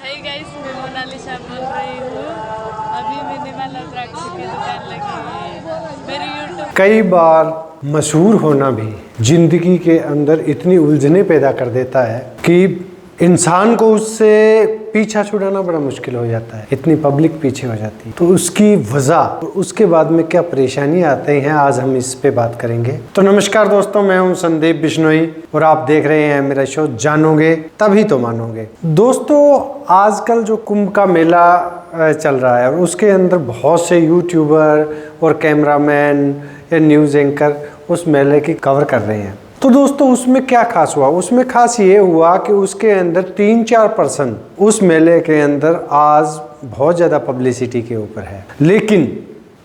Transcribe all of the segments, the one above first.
Hi guys, मैं Mona Lisa बोल रही हूँ। अभी मिनिमल रुद्राक्ष की दुकान लगी है मेरे यूट्यूब। कई बार मशहूर होना भी जिंदगी के अंदर इतनी उलझने पैदा कर देता है कि इंसान को उससे पीछा छुड़ाना बड़ा मुश्किल हो जाता है। इतनी पब्लिक पीछे हो जाती है, तो उसकी वजह और उसके बाद में क्या परेशानी आते हैं, आज हम इस पे बात करेंगे। तो नमस्कार दोस्तों, मैं हूं संदीप बिश्नोई और आप देख रहे हैं मेरा शो जानोगे तभी तो मानोगे। दोस्तों, आजकल जो कुंभ का मेला चल रहा है और उसके अंदर बहुत से यूट्यूबर और कैमरामैन या न्यूज़ एंकर उस मेले की कवर कर रहे हैं। तो दोस्तों, उसमें क्या खास हुआ? उसमें खास ये हुआ कि उसके अंदर 3-4% उस मेले के अंदर आज बहुत ज़्यादा पब्लिसिटी के ऊपर है। लेकिन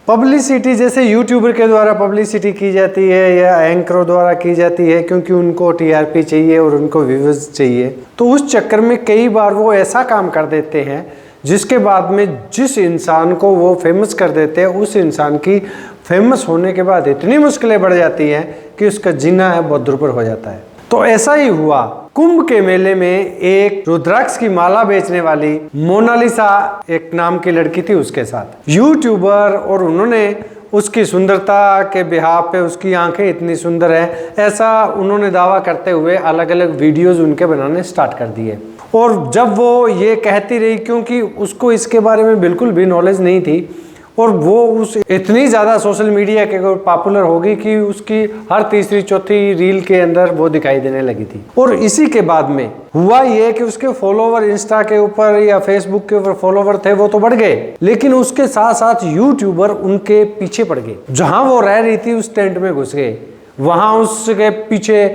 पब्लिसिटी जैसे यूट्यूबर के द्वारा पब्लिसिटी की जाती है या एंकरों द्वारा की जाती है, क्योंकि उनको टीआरपी चाहिए और उनको व्यूज़ चाहिए, तो उस चक्कर में कई बार वो ऐसा काम कर देते हैं जिसके बाद में जिस इंसान को वो फेमस कर देते हैं, उस इंसान की फेमस होने के बाद इतनी मुश्किलें बढ़ जाती हैं कि उसका जीना है बहुत दुर्भर हो जाता है। तो ऐसा ही हुआ कुंभ के मेले में। एक रुद्राक्ष की माला बेचने वाली मोनालिसा एक नाम की लड़की थी, उसके साथ यूट्यूबर, और उन्होंने उसकी सुंदरता के बिहाफ पे, उसकी आंखें इतनी सुंदर है ऐसा उन्होंने दावा करते हुए अलग अलग वीडियोज उनके बनाने स्टार्ट कर दिए। और जब वो ये कहती रही, क्योंकि उसको इसके बारे में बिल्कुल भी नॉलेज नहीं थी, और वो उस इतनी ज़्यादा सोशल मीडिया के पॉपुलर हो गई कि उसकी हर तीसरी चौथी रील के अंदर वो दिखाई देने लगी थी। और इसी के बाद में हुआ ये कि उसके फॉलोवर इंस्टा के ऊपर या फेसबुक के ऊपर फॉलोवर थे वो तो बढ़ गए, लेकिन उसके साथ साथ यूट्यूबर उनके पीछे पड़ गए। जहां वो रह रही थी उस टेंट में घुस गए, वहां उसके पीछे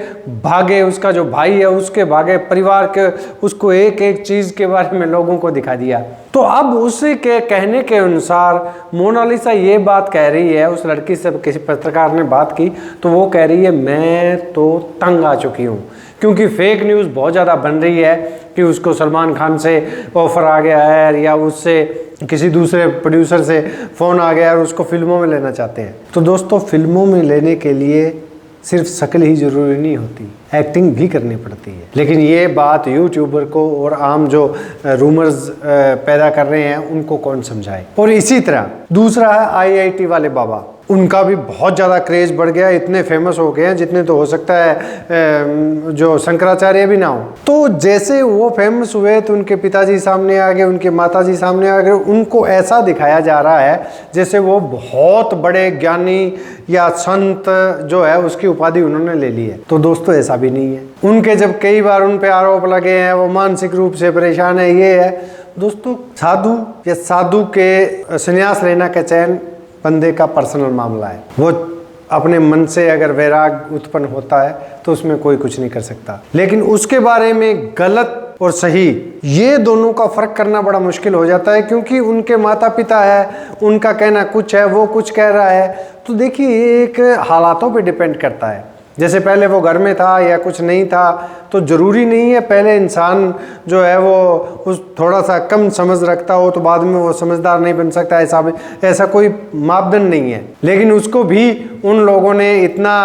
भागे, उसका जो भाई है उसके भागे, परिवार के, उसको एक एक चीज के बारे में लोगों को दिखा दिया। तो अब उसी के कहने के अनुसार मोनालिसा ये बात कह रही है, उस लड़की से किसी पत्रकार ने बात की तो वो कह रही है मैं तो तंग आ चुकी हूँ, क्योंकि फेक न्यूज़ बहुत ज़्यादा बन रही है कि उसको सलमान खान से ऑफर आ गया है या उससे किसी दूसरे प्रोड्यूसर से फ़ोन आ गया और उसको फिल्मों में लेना चाहते हैं। तो दोस्तों, फिल्मों में लेने के लिए सिर्फ शक्ल ही जरूरी नहीं होती, एक्टिंग भी करनी पड़ती है। लेकिन ये बात यूट्यूबर को और आम जो रूमर्स पैदा कर रहे हैं उनको कौन समझाए। और इसी तरह दूसरा है आईआईटी वाले बाबा, उनका भी बहुत ज़्यादा क्रेज़ बढ़ गया, इतने फेमस हो गए हैं जितने तो हो सकता है जो शंकराचार्य भी ना हो। तो जैसे वो फेमस हुए तो उनके पिताजी सामने आ गए, उनके माताजी सामने आ गए, उनको ऐसा दिखाया जा रहा है जैसे वो बहुत बड़े ज्ञानी या संत जो है उसकी उपाधि उन्होंने ले ली है। तो दोस्तों, ऐसा भी नहीं है। उनके जब कई बार उन पे आरोप लगे हैं, वो मानसिक रूप से परेशान है, ये है। दोस्तों, साधु या साधु के संन्यास लेना का चयन बंदे का पर्सनल मामला है। वो अपने मन से अगर वैराग उत्पन्न होता है तो उसमें कोई कुछ नहीं कर सकता। लेकिन उसके बारे में गलत और सही ये दोनों का फर्क करना बड़ा मुश्किल हो जाता है, क्योंकि उनके माता पिता है, उनका कहना कुछ है, वो कुछ कह रहा है। तो देखिए, ये एक हालातों पे डिपेंड करता है। जैसे पहले वो घर में था या कुछ नहीं था, तो ज़रूरी नहीं है पहले इंसान जो है वो उस थोड़ा सा कम समझ रखता हो तो बाद में वो समझदार नहीं बन सकता। ऐसा कोई मापदंड नहीं है। लेकिन उसको भी उन लोगों ने इतना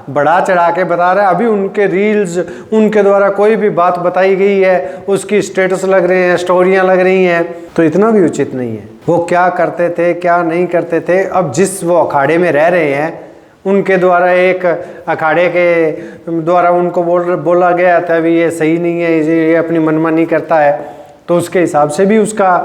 बढ़ा चढ़ा के बता रहा है। अभी उनके रील्स, उनके द्वारा कोई भी बात बताई गई है, उसकी स्टेटस लग रहे हैं, स्टोरियाँ लग रही हैं, तो इतना भी उचित नहीं है। वो क्या करते थे, क्या नहीं करते थे, अब जिस वो अखाड़े में रह रहे हैं उनके द्वारा, एक अखाड़े के द्वारा उनको बोला गया था भी ये सही नहीं है, ये अपनी मनमानी करता है, तो उसके हिसाब से भी उसका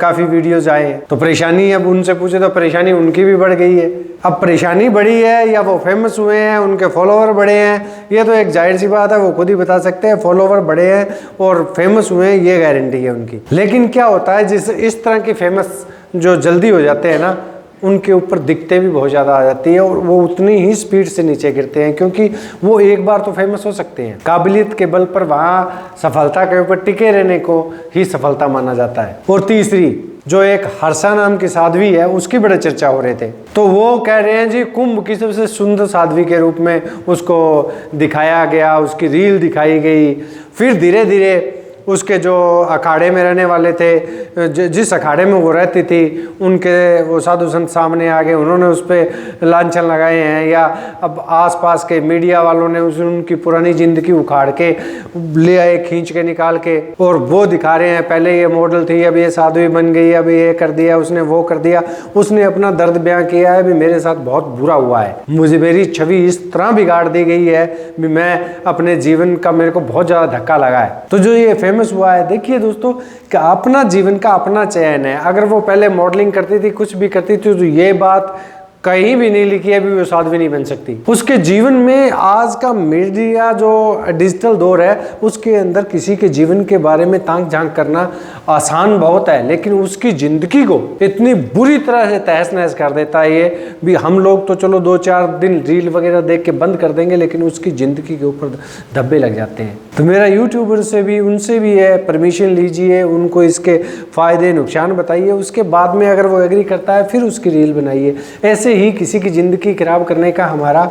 काफ़ी वीडियोज आए। तो परेशानी, अब उनसे पूछे तो परेशानी उनकी भी बढ़ गई है। अब परेशानी बढ़ी है या वो फेमस हुए हैं, उनके फॉलोवर बढ़े हैं, ये तो एक जाहिर सी बात है, वो खुद ही बता सकते हैं। फॉलोवर बढ़े हैं और फेमस हुए हैं, ये गारंटी है उनकी। लेकिन क्या होता है, जिस इस तरह की फेमस जो जल्दी हो जाते हैं ना, उनके ऊपर दिक्कतें भी बहुत ज़्यादा आ जाती है और वो उतनी ही स्पीड से नीचे गिरते हैं, क्योंकि वो एक बार तो फेमस हो सकते हैं, काबिलियत के बल पर वहाँ सफलता के ऊपर टिके रहने को ही सफलता माना जाता है। और तीसरी, जो एक हर्षा नाम की साध्वी है, उसकी बड़े चर्चा हो रहे थे, तो वो कह रहे हैं जी कुंभ की सबसे सुंदर साध्वी के रूप में उसको दिखाया गया, उसकी रील दिखाई गई। फिर धीरे धीरे उसके जो अखाड़े में रहने वाले थे, जिस अखाड़े में वो रहती थी, उनके वो साधु संत सामने आ गए, उन्होंने उस पर लांछन लगाए हैं, या अब आसपास के मीडिया वालों ने उनकी पुरानी ज़िंदगी उखाड़ के ले आए, खींच के निकाल के, और वो दिखा रहे हैं पहले ये मॉडल थी, अब ये साधु ही बन गई, अब ये कर दिया उसने, वो कर दिया उसने, अपना दर्द बयां किया है भी मेरे साथ बहुत बुरा हुआ है, मुझे मेरी छवि इस तरह बिगाड़ दी गई है भी मैं अपने जीवन का, मेरे को बहुत ज़्यादा धक्का लगा है। तो जो ये फेमस हुआ है, देखिए दोस्तों कि अपना जीवन का अपना चयन है। अगर वो पहले मॉडलिंग करती थी, कुछ भी करती थी, तो ये बात कहीं भी नहीं लिखी है भी वो साध्वी नहीं बन सकती। उसके जीवन में आज का मीडिया जो डिजिटल दौर है, उसके अंदर किसी के जीवन के बारे में ताक झांक करना आसान बहुत है, लेकिन उसकी ज़िंदगी को इतनी बुरी तरह से तहस नहस कर देता है ये भी। हम लोग तो चलो 2-4 दिन रील वगैरह देख के बंद कर देंगे, लेकिन उसकी ज़िंदगी के ऊपर धब्बे लग जाते हैं। तो मेरा यूट्यूबर से भी, उनसे भी है, परमिशन लीजिए, उनको इसके फ़ायदे नुकसान बताइए, उसके बाद में अगर वो एग्री करता है फिर उसकी रील बनाइए। ऐसे ही किसी की ज़िंदगी खराब करने का हमारा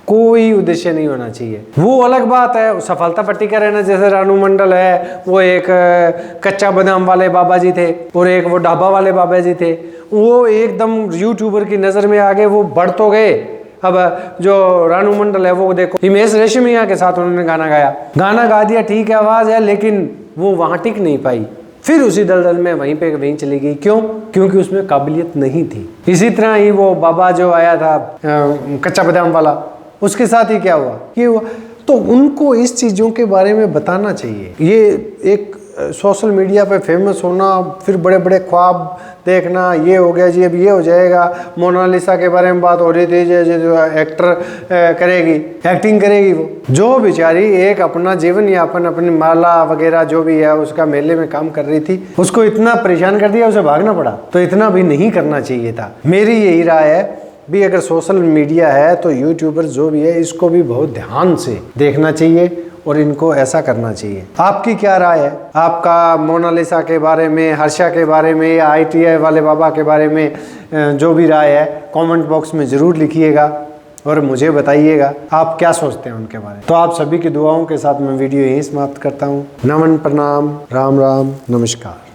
कोई उद्देश्य नहीं होना चाहिए। वो अलग बात है, सफलता पट्टिकर है ना, जैसे रानू मंडल है, वो एक कच्चा बादाम वाले बाबा जी थे और एक वो ढाबा वाले बाबा जी थे, वो एकदम यूट्यूबर की नज़र में आ गए, वो बढ़ तो गए। अब जो रानू मंडल है, वो देखो हिमेश रेशमिया के साथ उन्होंने गाना गाया, गाना गा दिया, ठीक है आवाज़ है, लेकिन वो वहाँ टिक नहीं पाई, फिर उसी दलदल में वहीं चली गई। क्यों? क्योंकि उसमें काबिलियत नहीं थी। इसी तरह ही वो बाबा जो आया था कच्चा बादाम वाला, उसके साथ ही क्या हुआ, ये हुआ। तो उनको इस चीज़ों के बारे में बताना चाहिए। ये एक सोशल मीडिया पे फेमस होना, फिर बड़े बड़े ख्वाब देखना, ये हो गया जी, अब ये हो जाएगा। मोनालिसा के बारे में बात हो रही थी, जो एक्टर करेगी, एक्टिंग करेगी, वो जो बेचारी एक अपना जीवन यापन, अपनी माला वगैरह जो भी है उसका मेले में काम कर रही थी, उसको इतना परेशान कर दिया, उसे भागना पड़ा। तो इतना भी नहीं करना चाहिए था। मेरी यही राय है भी, अगर सोशल मीडिया है तो यूट्यूबर जो भी है इसको भी बहुत ध्यान से देखना चाहिए और इनको ऐसा करना चाहिए। आपकी क्या राय है? आपका मोनालिसा के बारे में, हर्षा के बारे में, या ITI वाले बाबा के बारे में जो भी राय है कमेंट बॉक्स में ज़रूर लिखिएगा और मुझे बताइएगा आप क्या सोचते हैं उनके बारे में। तो आप सभी की दुआओं के साथ मैं वीडियो यहीं समाप्त करता हूँ। नमन, प्रणाम, राम राम, नमस्कार।